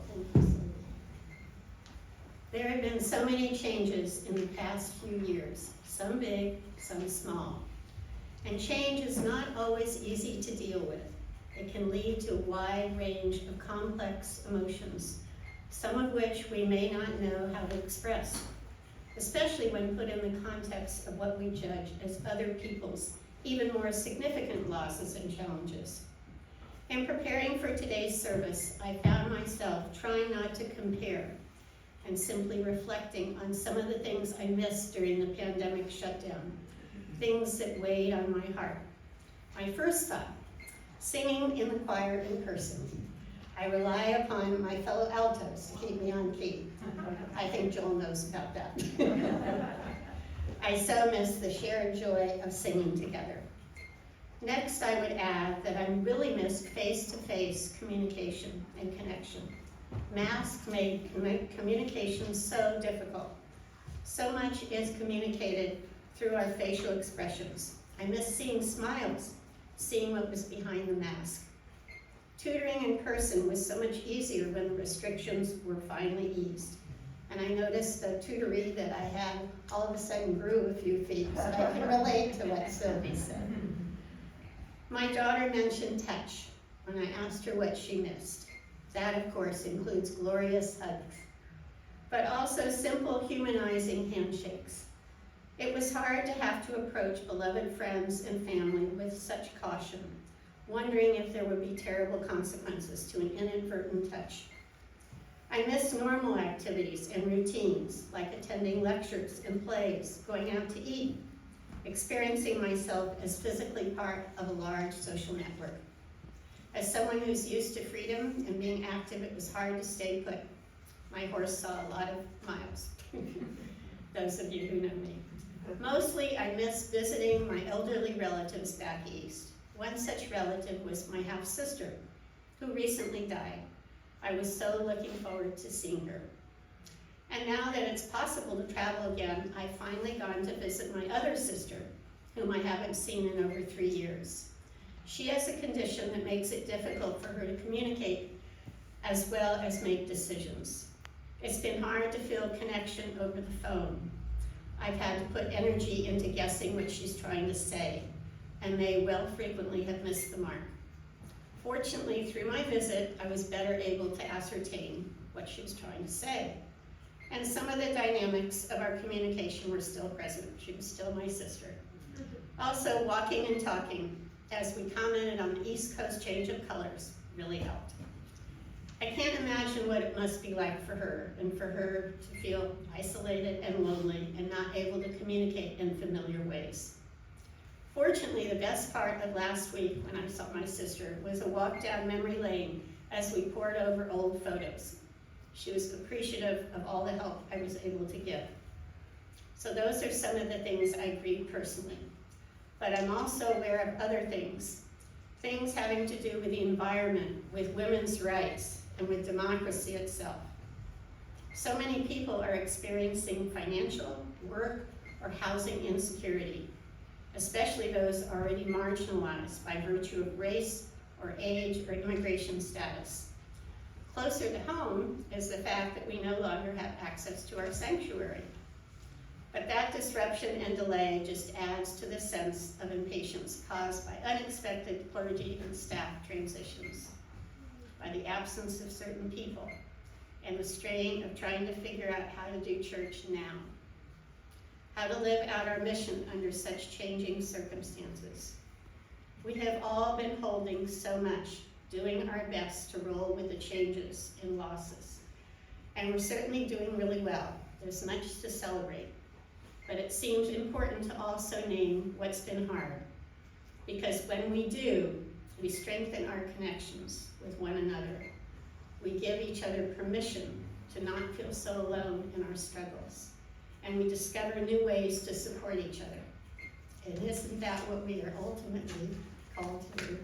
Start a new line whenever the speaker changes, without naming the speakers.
Thank you, Cindy. There have been so many changes in the past few years, some big, some small. And change is not always easy to deal with. It can lead to a wide range of complex emotions, some of which we may not know how to express, especially when put in the context of what we judge as other people's even more significant losses and challenges. In preparing for today's service, I found myself trying not to compare and simply reflecting on some of the things I missed during the pandemic shutdown, things that weighed on my heart. My first thought, singing in the choir in person. I rely upon my fellow altos to keep me on key. I think Joel knows about that. I so miss the shared joy of singing together. Next, I would add that I really missed face-to-face communication and connection. Masks made communication so difficult. So much is communicated through our facial expressions. I miss seeing smiles, seeing what was behind the mask. Tutoring in person was so much easier when the restrictions were finally eased. And I noticed the tutoree that I had all of a sudden grew a few feet, so I can relate to what Sylvie said. My daughter mentioned touch when I asked her what she missed. That, of course, includes glorious hugs, but also simple humanizing handshakes. It was hard to have to approach beloved friends and family with such caution, wondering if there would be terrible consequences to an inadvertent touch. I missed normal activities and routines, like attending lectures and plays, going out to eat, experiencing myself as physically part of a large social network. As someone who's used to freedom and being active, it was hard to stay put. My horse saw a lot of miles, those of you who know me. Mostly, I miss visiting my elderly relatives back east. One such relative was my half-sister, who recently died. I was so looking forward to seeing her. And now that it's possible to travel again, I've finally gone to visit my other sister, whom I haven't seen in over 3 years. She has a condition that makes it difficult for her to communicate as well as make decisions. It's been hard to feel connection over the phone. I've had to put energy into guessing what she's trying to say, and may well frequently have missed the mark. Fortunately, through my visit, I was better able to ascertain what she was trying to say. And some of the dynamics of our communication were still present. She was still my sister. Also, walking and talking, as we commented on the East Coast change of colors, really helped. I can't imagine what it must be like for her, and for her to feel isolated and lonely and not able to communicate in familiar ways. Fortunately, the best part of last week when I saw my sister was a walk down memory lane as we pored over old photos. She was appreciative of all the help I was able to give. So those are some of the things I grieve personally. But I'm also aware of other things having to do with the environment, with women's rights, and with democracy itself. So many people are experiencing financial, work, or housing insecurity, especially those already marginalized by virtue of race or age or immigration status. Closer to home is the fact that we no longer have access to our sanctuary. But that disruption and delay just adds to the sense of impatience caused by unexpected clergy and staff transitions, by the absence of certain people, and the strain of trying to figure out how to do church now, how to live out our mission under such changing circumstances. We have all been holding so much, doing our best to roll with the changes and losses. And we're certainly doing really well. There's much to celebrate. But it seems important to also name what's been hard. Because when we do, we strengthen our connections with one another. We give each other permission to not feel so alone in our struggles. And we discover new ways to support each other. And isn't that what we are ultimately called to do?